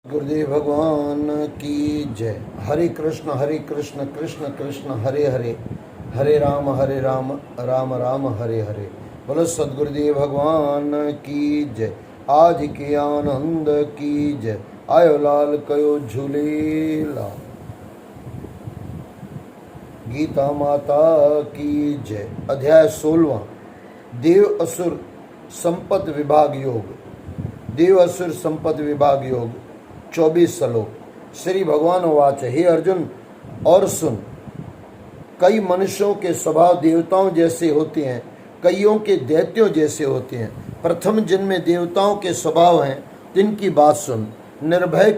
गुरुदेव भगवान की जय। हरे कृष्ण कृष्ण कृष्ण हरे हरे, हरे राम राम राम हरे हरे। बोलो सदगुरुदेव भगवान की जय। आज के आनंद की जय। आयो लाल कयो झूलेला। गीता माता की जय। अध्याय 16। देव असुर संपत विभाग योग। देव असुर संपत विभाग योग 24 श्लोक। श्री भगवान वाच। हे अर्जुन और सुन, कई मनुष्यों के स्वभाव देवताओं जैसे होते हैं, कईयों के दैत्यों जैसे होते हैं। प्रथम जिनमें देवताओं के स्वभाव हैं तिनकी बात सुन। निर्भय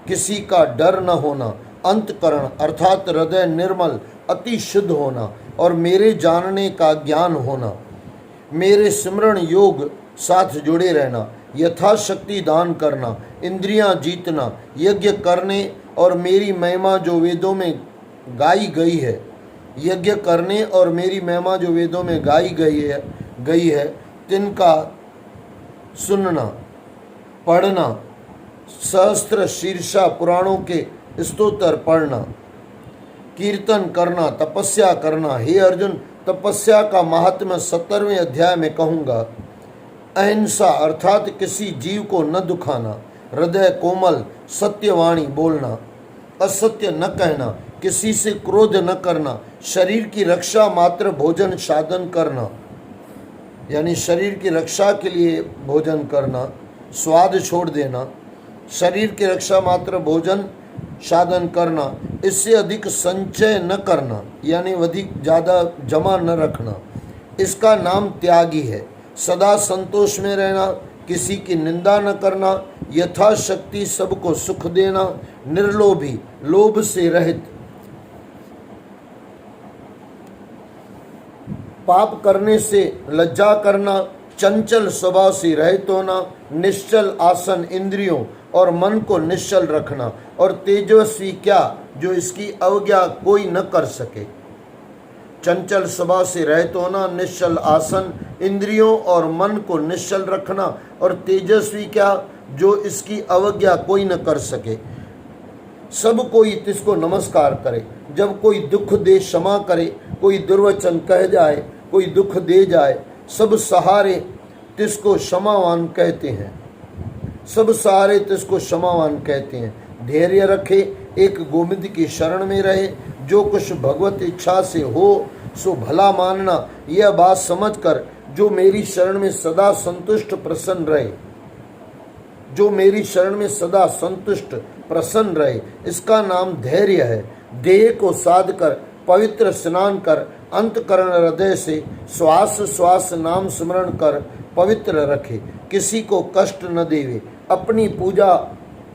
किसी का डर न होना, अंतकरण अर्थात हृदय निर्मल अति शुद्ध होना और मेरे जानने का ज्ञान होना, मेरे सिमरण योग साथ जुड़े रहना, यथाशक्ति दान करना, इंद्रियां जीतना, यज्ञ करने और मेरी महिमा जो वेदों में गाई गई है, यज्ञ करने और मेरी महिमा जो वेदों में गाई गई है तिनका सुनना, पढ़ना, सहस्त्र शीर्षा पुराणों के स्तोत्र पढ़ना, कीर्तन करना, तपस्या करना। हे अर्जुन, तपस्या का महात्म्य 17वें अध्याय में कहूँगा। अहिंसा अर्थात किसी जीव को न दुखाना, हृदय कोमल, सत्यवाणी बोलना, असत्य न कहना, किसी से क्रोध न करना, शरीर की रक्षा मात्र भोजन साधन करना, यानी शरीर की रक्षा के लिए भोजन करना, स्वाद छोड़ देना, शरीर की रक्षा मात्र भोजन साधन करना, इससे अधिक संचय न करना, यानी अधिक ज़्यादा जमा न रखना, इसका नाम त्यागी है। सदा संतोष में रहना, किसी की निंदा न करना, यथाशक्ति सबको सुख देना, निर्लोभी, लोभ से रहित, पाप करने से लज्जा करना, चंचल स्वभाव से रहित होना, निश्चल आसन, इंद्रियों और मन को निश्चल रखना, और तेजस्वी क्या जो इसकी अवज्ञा कोई न कर सके। चंचल स्वभाव से रहित होना, निश्चल आसन, इंद्रियों और मन को निश्चल रखना, और तेजस्वी क्या जो इसकी अवज्ञा कोई न कर सके। सब कोई तिसको नमस्कार करे, जब कोई दुख दे क्षमा करे, कोई दुर्वचन कह जाए, कोई दुख दे जाए, सब सहारे तिसको क्षमावान कहते हैं, सब सहारे तिसको क्षमावान कहते हैं। धैर्य रखे, एक गोविंद की शरण में रहे, जो कुछ भगवत इच्छा से हो सो भला मानना, यह बात समझकर जो मेरी शरण में सदा संतुष्ट प्रसन्न रहे, जो मेरी शरण में सदा संतुष्ट प्रसन्न रहे, इसका नाम धैर्य है। देह को साध कर पवित्र स्नान कर, अंतकरण हृदय से श्वास श्वास नाम स्मरण कर पवित्र रखे, किसी को कष्ट न देवे, अपनी पूजा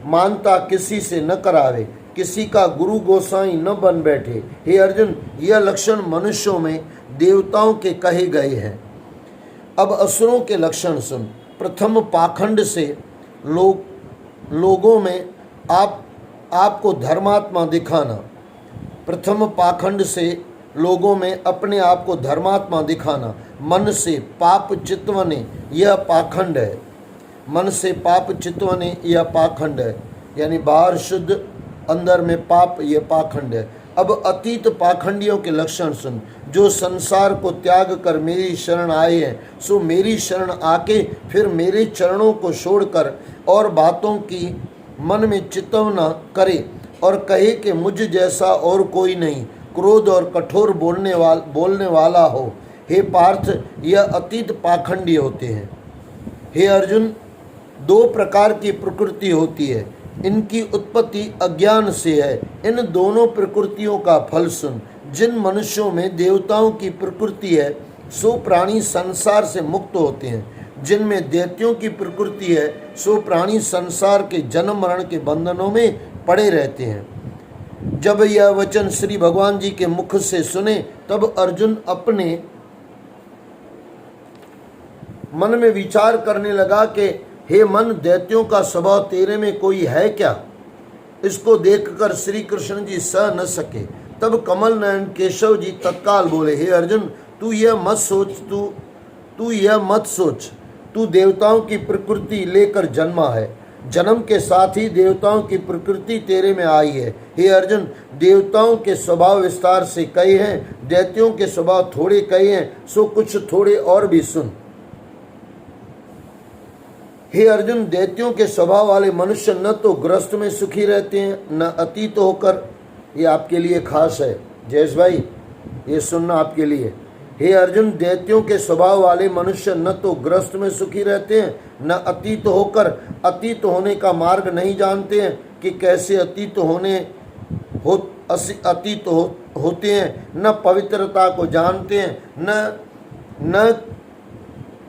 मानता किसी से न करावे, किसी का गुरु गोसाई न बन बैठे। हे अर्जुन, यह लक्षण मनुष्यों में देवताओं के कहे गए हैं। अब असुरों के लक्षण सुन। प्रथम पाखंड से लोगों में आपको धर्मात्मा दिखाना। प्रथम पाखंड से लोगों में अपने आप को धर्मात्मा दिखाना। मन से पाप चितवने, यह पाखंड है। मन से पाप चितवने, यह पाखंड है, यानी बाहर शुद्ध अंदर में पाप, ये पाखंड है। अब अतीत पाखंडियों के लक्षण सुन। जो संसार को त्याग कर मेरी शरण आए हैं, सो मेरी शरण आके फिर मेरे चरणों को छोड़कर और बातों की मन में चितवना करे और कहे कि मुझ जैसा और कोई नहीं, क्रोध और कठोर बोलने वाला हो। हे पार्थ, यह अतीत पाखंडी होते हैं। हे अर्जुन, दो प्रकार की प्रकृति होती है, इनकी उत्पत्ति अज्ञान से है। इन दोनों प्रकृतियों का फल सुन। जिन मनुष्यों में देवताओं की प्रकृति है, सो प्राणी संसार से मुक्त होते हैं। जिनमें दैत्यों की प्रकृति है, सो प्राणी संसार के जन्म मरण के बंधनों में पड़े रहते हैं। जब यह वचन श्री भगवान जी के मुख से सुने, तब अर्जुन अपने मन में विचार करने लगा कि हे मन, दैत्यों का स्वभाव तेरे में कोई है क्या? इसको देखकर श्री कृष्ण जी सह न सके। तब कमल नयन केशव जी तत्काल बोले, हे अर्जुन, तू यह मत सोच, तू देवताओं की प्रकृति लेकर जन्मा है। जन्म के साथ ही देवताओं की प्रकृति तेरे में आई है। हे अर्जुन, देवताओं के स्वभाव विस्तार से कहे हैं, दैत्यों के स्वभाव थोड़े कहे हैं, सो कुछ थोड़े और भी सुन। हे अर्जुन, दैत्यों के स्वभाव वाले मनुष्य न तो ग्रस्त में सुखी रहते हैं, न अतीत होकर, ये आपके लिए खास है जयेश भाई, ये सुनना आपके लिए। हे अर्जुन, दैत्यों के स्वभाव वाले मनुष्य न तो ग्रस्त में सुखी रहते हैं, न अतीत होकर अतीत होने का मार्ग नहीं जानते हैं कि कैसे अतीत होते हैं, न पवित्रता को जानते हैं, न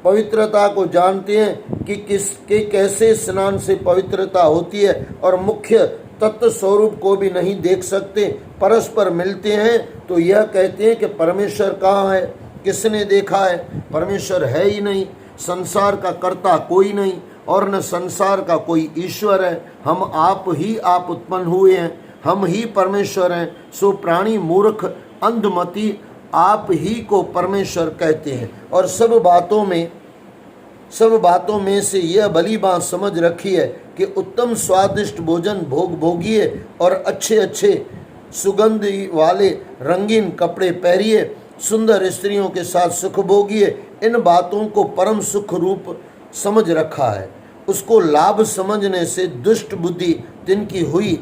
पवित्रता को जानते हैं कि किसके कैसे स्नान से पवित्रता होती है, और मुख्य तत्व स्वरूप को भी नहीं देख सकते। परस्पर मिलते हैं तो यह कहते हैं कि परमेश्वर कहाँ है, किसने देखा है, परमेश्वर है ही नहीं, संसार का कर्ता कोई नहीं और न संसार का कोई ईश्वर है, हम आप ही आप उत्पन्न हुए हैं, हम ही परमेश्वर हैं। सो प्राणी मूर्ख अंधमति आप ही को परमेश्वर कहते हैं। और सब बातों में से यह भली बात समझ रखी है कि उत्तम स्वादिष्ट भोजन भोगिए और अच्छे अच्छे सुगंध वाले रंगीन कपड़े पहनिए, सुंदर स्त्रियों के साथ सुख भोगिए। इन बातों को परम सुख रूप समझ रखा है। उसको लाभ समझने से दुष्ट बुद्धि तिनकी हुई,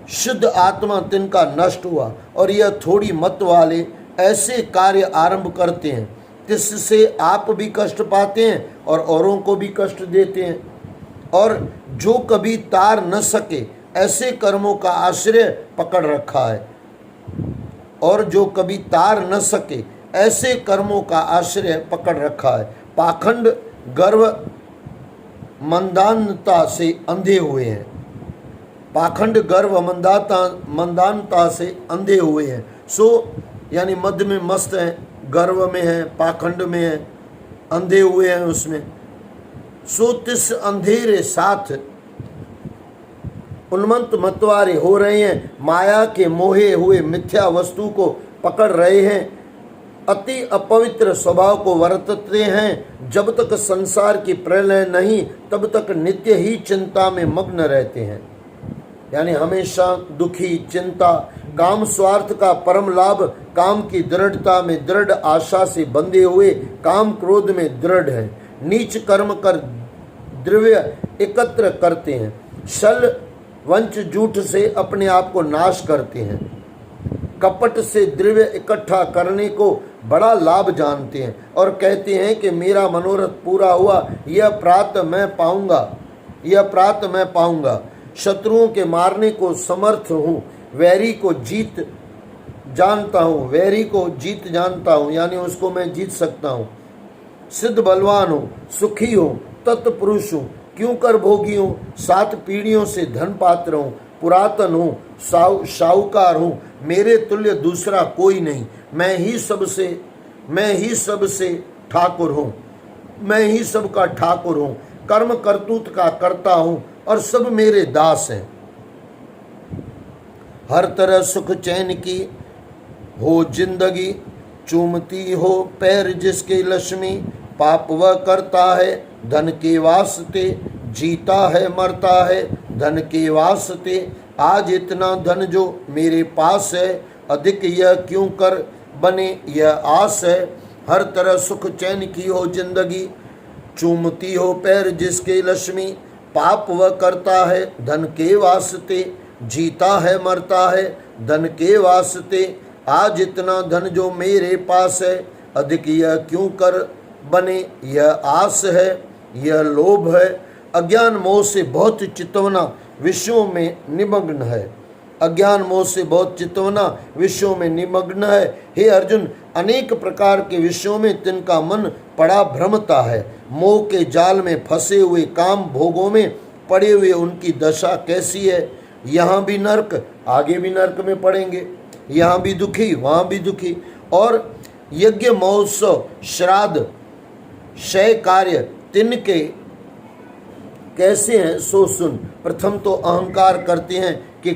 शुद्ध आत्मा तिनका नष्ट हुआ, और यह थोड़ी मत वाले ऐसे कार्य आरंभ करते हैं जिससे आप भी कष्ट पाते हैं और औरों को भी कष्ट देते हैं। और जो कभी तार न सके ऐसे कर्मों का आश्रय पकड़ रखा है, और जो कभी तार न सके ऐसे कर्मों का आश्रय पकड़ रखा है। पाखंड गर्व मंदानता से अंधे हुए हैं, पाखंड गर्व मंदानता से अंधे हुए हैं। सो यानी मध्य में मस्त हैं, गर्व में हैं, पाखंड में हैं, अंधे हुए हैं उसमें। सो तिस अंधेरे साथ उन्मत्त मतवारे हो रहे हैं, माया के मोहे हुए मिथ्या वस्तु को पकड़ रहे हैं, अति अपवित्र स्वभाव को वर्तते हैं। जब तक संसार की प्रलय नहीं तब तक नित्य ही चिंता में मग्न रहते हैं, यानी हमेशा दुखी, चिंता, काम स्वार्थ का परम लाभ, काम की दृढ़ता में दृढ़ आशा से बंधे हुए, काम क्रोध में दृढ़ है, नीच कर्म कर द्रव्य एकत्र करते हैं, छल वंच झूठ से अपने आप को नाश करते हैं, कपट से द्रव्य इकट्ठा करने को बड़ा लाभ जानते हैं और कहते हैं कि मेरा मनोरथ पूरा हुआ, यह प्राप्त मैं पाऊंगा। शत्रुओं के मारने को समर्थ हूँ, वैरी को जीत जानता हूँ, यानी उसको मैं जीत सकता हूँ। सिद्ध बलवान हूँ, सुखी हूँ, तत्पुरुष हूँ, क्यों कर भोगी हूँ, 7 पीढ़ियों से धन पात्र हूँ, पुरातन हूँ, साहूकार हूँ, मेरे तुल्य दूसरा कोई नहीं, मैं ही सबसे ठाकुर हूँ, मैं ही सबका ठाकुर हूँ, कर्म करतूत का करता हूँ और सब मेरे दास हैं। हर तरह सुख चैन की हो जिंदगी, चूमती हो पैर जिसके लक्ष्मी, पाप वह करता है धन के वास्ते, जीता है मरता है धन के वास्ते। आज इतना धन जो मेरे पास है, अधिक यह क्यों कर बने यह आस है। हर तरह सुख चैन की हो जिंदगी, चूमती हो पैर जिसके लक्ष्मी, पाप वह करता है धन के वास्ते, जीता है मरता है धन के वास्ते। आज इतना धन जो मेरे पास है, अधिक यह क्यों कर बने यह आस है, यह लोभ है। अज्ञान मोह से बहुत चितवना विषयों में निमग्न है, अज्ञान मोह से बहुत चितवना विषयों में निमग्न है। हे अर्जुन, अनेक प्रकार के विषयों में तिनका मन पड़ा भ्रमता है। मोह के जाल में फंसे हुए, काम भोगों में पड़े हुए उनकी दशा कैसी है। यहाँ भी नर्क, आगे भी नर्क में पड़ेंगे, यहाँ भी दुखी, वहाँ भी दुखी। और यज्ञ महोत्सव, श्राद्ध, क्षय कार्य तिनके कैसे हैं सो सुन। प्रथम तो अहंकार करते हैं कि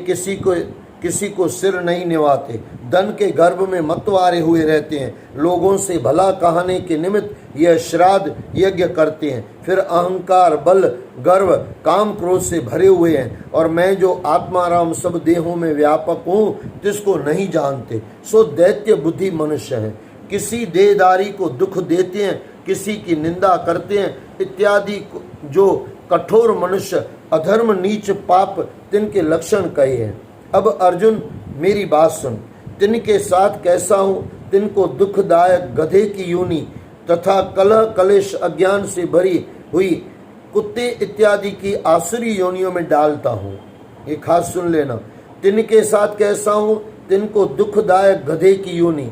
किसी को सिर नहीं निभाते, धन के गर्भ में मतवारे हुए रहते हैं, लोगों से भला कहने के निमित्त यह श्राद्ध यज्ञ करते हैं, फिर अहंकार, बल, गर्व, काम, क्रोध से भरे हुए हैं, और मैं जो आत्माराम सब देहों में व्यापक हूँ तिसको नहीं जानते, सो दैत्य बुद्धि मनुष्य है। किसी देहदारी को दुख देते हैं, किसी की निंदा करते हैं इत्यादि जो कठोर मनुष्य अधर्म, नीच, पाप तिनके लक्षण कहे हैं। अब अर्जुन मेरी बात सुन, तिनके साथ कैसा हूँ, तिनको दुखदायक गधे की योनि तथा कलह, कलेश, अज्ञान से भरी हुई कुत्ते इत्यादि की आसुरी योनियों में डालता हूँ। ये खास सुन लेना, तिनके साथ कैसा हूँ, तिनको दुखदायक गधे की योनि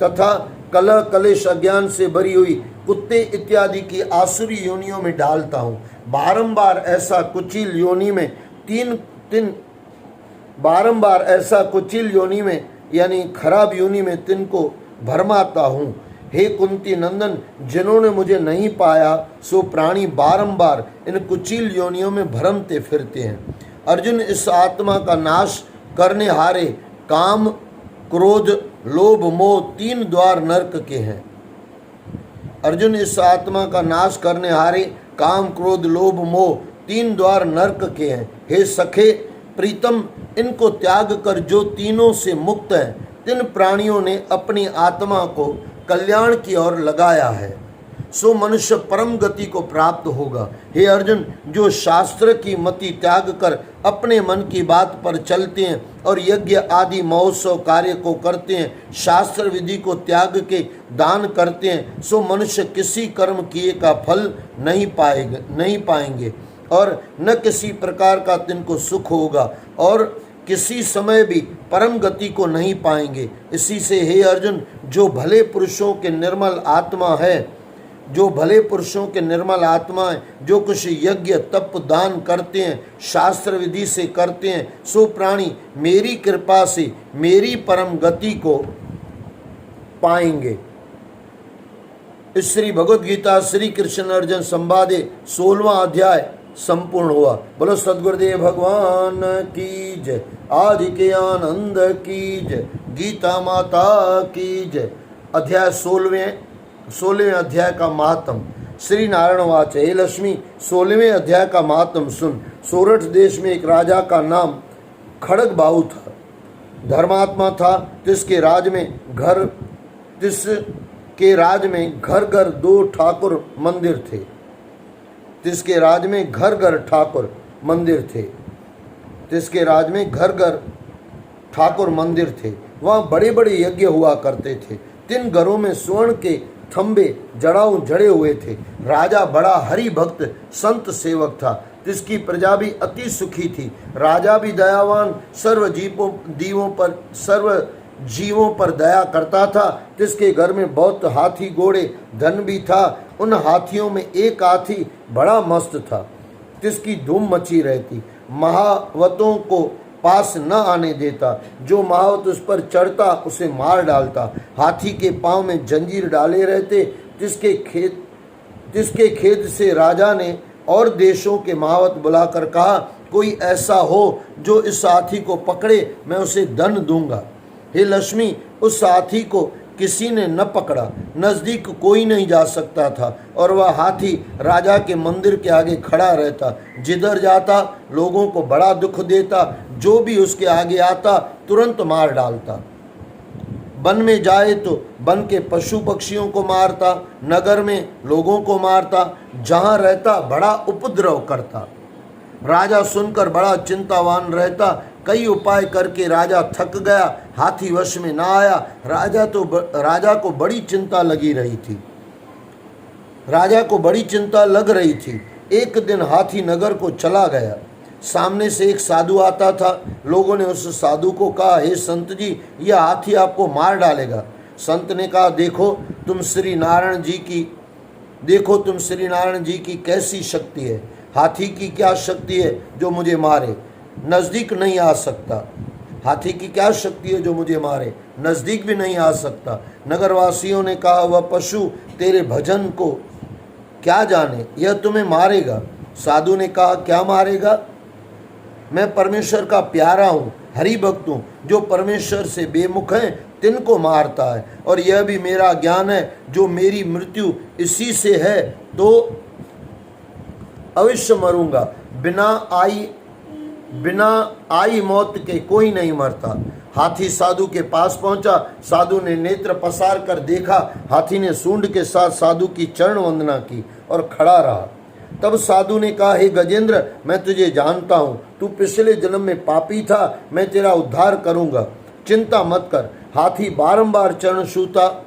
तथा कलह, कलेश, अज्ञान से भरी हुई कुत्ते इत्यादि की आसुरी योनियों में डालता हूँ। बारंबार ऐसा कुचिल योनि में यानी खराब योनि में तिनको भरमाता हूँ। हे कुंती नंदन, जिन्होंने मुझे नहीं पाया सो प्राणी बारंबार इन कुचिल योनियों में भरमते फिरते हैं। अर्जुन, इस आत्मा का नाश करने हारे काम, क्रोध, लोभ, मोह तीन द्वार नरक के हैं। अर्जुन, इस आत्मा का नाश करने हारे काम, क्रोध, लोभ, मोह तीन द्वार नरक के हैं। हे सखे प्रीतम, इनको त्याग कर जो तीनों से मुक्त है, तिन प्राणियों ने अपनी आत्मा को कल्याण की ओर लगाया है, सो मनुष्य परम गति को प्राप्त होगा। हे अर्जुन, जो शास्त्र की मति त्याग कर अपने मन की बात पर चलते हैं और यज्ञ आदि महोत्सव कार्य को करते हैं, शास्त्र विधि को त्याग के दान करते हैं, सो मनुष्य किसी कर्म किए का फल नहीं पाएंगे और न किसी प्रकार का तिनको सुख होगा और किसी समय भी परम गति को नहीं पाएंगे। इसी से हे अर्जुन, जो भले पुरुषों के निर्मल आत्मा है, जो कुछ यज्ञ, तप, दान करते हैं, शास्त्र विधि से करते हैं, सो प्राणी मेरी कृपा से मेरी परम गति को पाएंगे। इस श्री भगवद गीता श्री कृष्ण अर्जुन संवादे 16वां अध्याय संपूर्ण हुआ। बोलो सद्गुरुदेव भगवान की जय, आदि के आनंद की जय, गीता माता की जय। अध्याय 16वें अध्याय का महात्म। श्री नारायण वाच, हे लक्ष्मी 16वें अध्याय का महात्म सुन। सोरठ देश में एक राजा का नाम खड़गबाहु था। धर्मात्मा था। तिसके राज में घर घर दो ठाकुर मंदिर थे। तिसके राज में घर घर ठाकुर मंदिर थे। वहाँ बड़े बड़े यज्ञ हुआ करते थे। 3 घरों में स्वर्ण के थंबे जड़े हुए थे। राजा बड़ा हरि भक्त संत सेवक था। तिसकी प्रजा भी अति सुखी थी। राजा भी दयावान, सर्व जीवों पर दया करता था। तिसके घर में बहुत हाथी घोड़े धन भी था। उन हाथियों में एक हाथी बड़ा मस्त था। तिसकी धूम मची रहती। महावतों को पास न आने देता। जो महावत उस पर चढ़ता उसे मार डालता। हाथी के पांव में जंजीर डाले रहते। तिसके खेद से राजा ने और देशों के महावत बुलाकर कहा, कोई ऐसा हो जो इस हाथी को पकड़े, मैं उसे धन दूंगा। हे लक्ष्मी, उस हाथी को किसी ने न पकड़ा। नजदीक कोई नहीं जा सकता था और वह हाथी राजा के मंदिर के आगे खड़ा रहता। जिधर जाता लोगों को बड़ा दुख देता। जो भी उसके आगे आता तुरंत मार डालता। वन में जाए तो वन के पशु पक्षियों को मारता। नगर में लोगों को मारता। जहाँ रहता बड़ा उपद्रव करता। राजा सुनकर बड़ा चिंतावान रहता। कई उपाय करके राजा थक गया। हाथी वश में ना आया। राजा को बड़ी चिंता लग रही थी। एक दिन हाथी नगर को चला गया। सामने से एक साधु आता था। लोगों ने उस साधु को कहा, हे संत जी, यह हाथी आपको मार डालेगा। संत ने कहा, देखो तुम श्री नारायण जी की कैसी शक्ति है। हाथी की क्या शक्ति है जो मुझे मारे? नज़दीक नहीं आ सकता। हाथी की क्या शक्ति है जो मुझे मारे? नज़दीक भी नहीं आ सकता। नगरवासियों ने कहा, वह पशु तेरे भजन को क्या जाने, यह तुम्हें मारेगा। साधु ने कहा, क्या मारेगा? मैं परमेश्वर का प्यारा हूँ, हरि भक्तों जो परमेश्वर से बेमुख हैं तिनको मारता है, और यह भी मेरा ज्ञान है जो मेरी मृत्यु इसी से है तो अवश्य मरूंगा। बिना आई मौत के कोई नहीं मरता। हाथी साधु के पास पहुंचा। साधु ने नेत्र पसार कर देखा। हाथी ने सूंड के साथ साधु की चरण वंदना की और खड़ा रहा। तब साधु ने कहा, हे गजेंद्र, मैं तुझे जानता हूं, तू पिछले जन्म में पापी था, मैं तेरा उद्धार करूंगा, चिंता मत कर। हाथी बारंबार चरण छूता,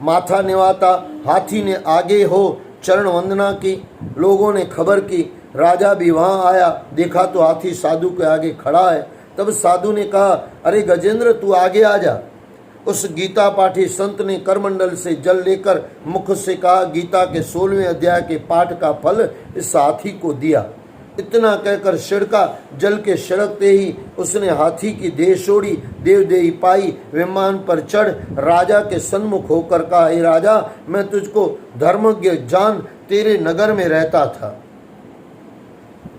माथा निवाता। हाथी ने आगे हो चरण वंदना की। लोगों ने खबर की। राजा भी वहां आया। देखा तो हाथी साधु के आगे खड़ा है। तब साधु ने कहा, अरे गजेंद्र, तू आगे आ जा। उस गीता पाठी संत ने करमंडल से जल लेकर मुख से कहा, गीता के 16वें अध्याय के पाठ का फल इस हाथी को दिया। इतना कहकर छिड़का। जल के छिड़कते ही उसने हाथी की देह छोड़ी, देवदेही पाई, विमान पर चढ़ राजा के सन्मुख होकर कहा, हे राजा, मैं तुझको धर्मज्ञ जान तेरे नगर में रहता था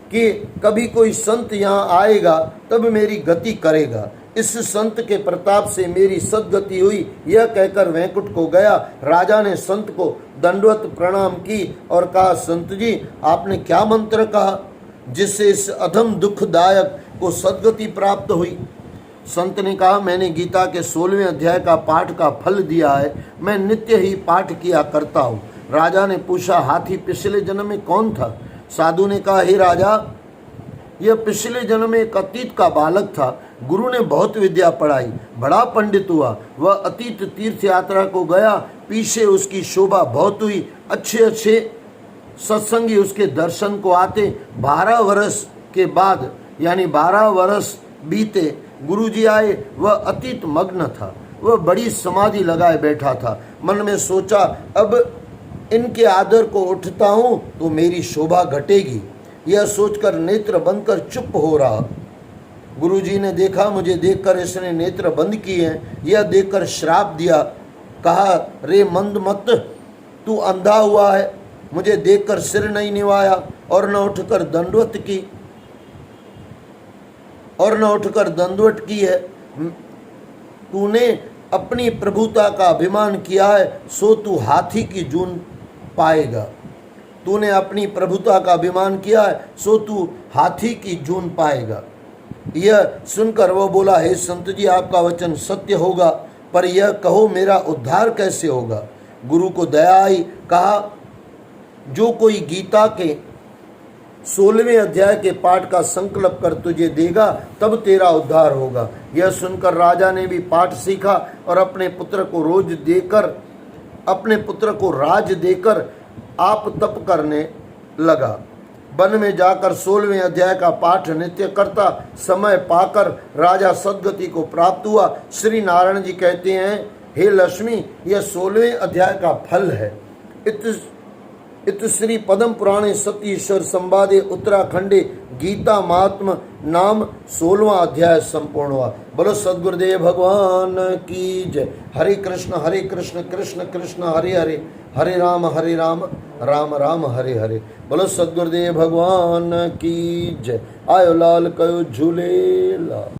कि कभी कोई संत यहाँ आएगा तब मेरी गति करेगा। इस संत के प्रताप से मेरी सद्गति हुई। यह कहकर वैकुंठ को गया। राजा ने संत को दंडवत प्रणाम की और कहा, संत जी, आपने क्या मंत्र कहा जिससे इस अधम दुखदायक को सद्गति प्राप्त हुई? संत ने कहा, मैंने गीता के 16वें अध्याय का पाठ का फल दिया है, मैं नित्य ही पाठ किया करता हूँ। राजा ने पूछा, हाथी पिछले जन्म में कौन था? साधु ने कहा, हे राजा, यह पिछले जन्म में एक अतीत का बालक था। गुरु ने बहुत विद्या पढ़ाई, बड़ा पंडित हुआ। वह अतीत तीर्थ यात्रा को गया। पीछे उसकी शोभा बहुत हुई। अच्छे अच्छे सत्संगी उसके दर्शन को आते। 12 वर्ष के बाद, यानी 12 वर्ष बीते, गुरुजी आए। वह अतीत मग्न था। वह बड़ी समाधि लगाए बैठा था। मन में सोचा, अब इनके आदर को उठता हूं तो मेरी शोभा घटेगी। यह सोचकर नेत्र बंद कर चुप हो रहा। गुरुजी ने देखा, मुझे देखकर इसने नेत्र बंद किए हैं। यह देखकर श्राप दिया। कहा, रे मंद मत, तू अंधा हुआ है। मुझे देखकर सिर नहीं निवाया और न उठकर दंडवत की है। तूने अपनी प्रभुता का अभिमान किया है, सो तू हाथी की जून पाएगा। तूने अपनी प्रभुता का अभिमान किया है, सो तू हाथी की जून पाएगा। यह सुनकर वह बोला, हे संत जी, आपका वचन सत्य होगा, पर यह कहो, मेरा उद्धार कैसे होगा? गुरु को दया आई। कहा, जो कोई गीता के 16वें अध्याय के पाठ का संकल्प कर तुझे देगा तब तेरा उद्धार होगा। यह सुनकर राजा ने भी पाठ सीखा और अपने पुत्र को राज देकर आप तप करने लगा। वन में जाकर 16वें अध्याय का पाठ नित्य करता। समय पाकर राजा सद्गति को प्राप्त हुआ। श्री नारायण जी कहते हैं, हे लक्ष्मी, यह 16वें अध्याय का फल है। इत श्री पद्म पुराणे सत्य ईश्वर संवादे उत्तराखंडे गीता महात्म नाम 16वां अध्याय संपूर्ण हुआ। बोलो सद्गुरुदेव भगवान की जय। हरे कृष्ण कृष्ण कृष्ण हरे हरे, हरे राम राम राम हरे हरे। बोलो सद्गुरुदेव भगवान की जय। आयो लाल कयो झूले लाल।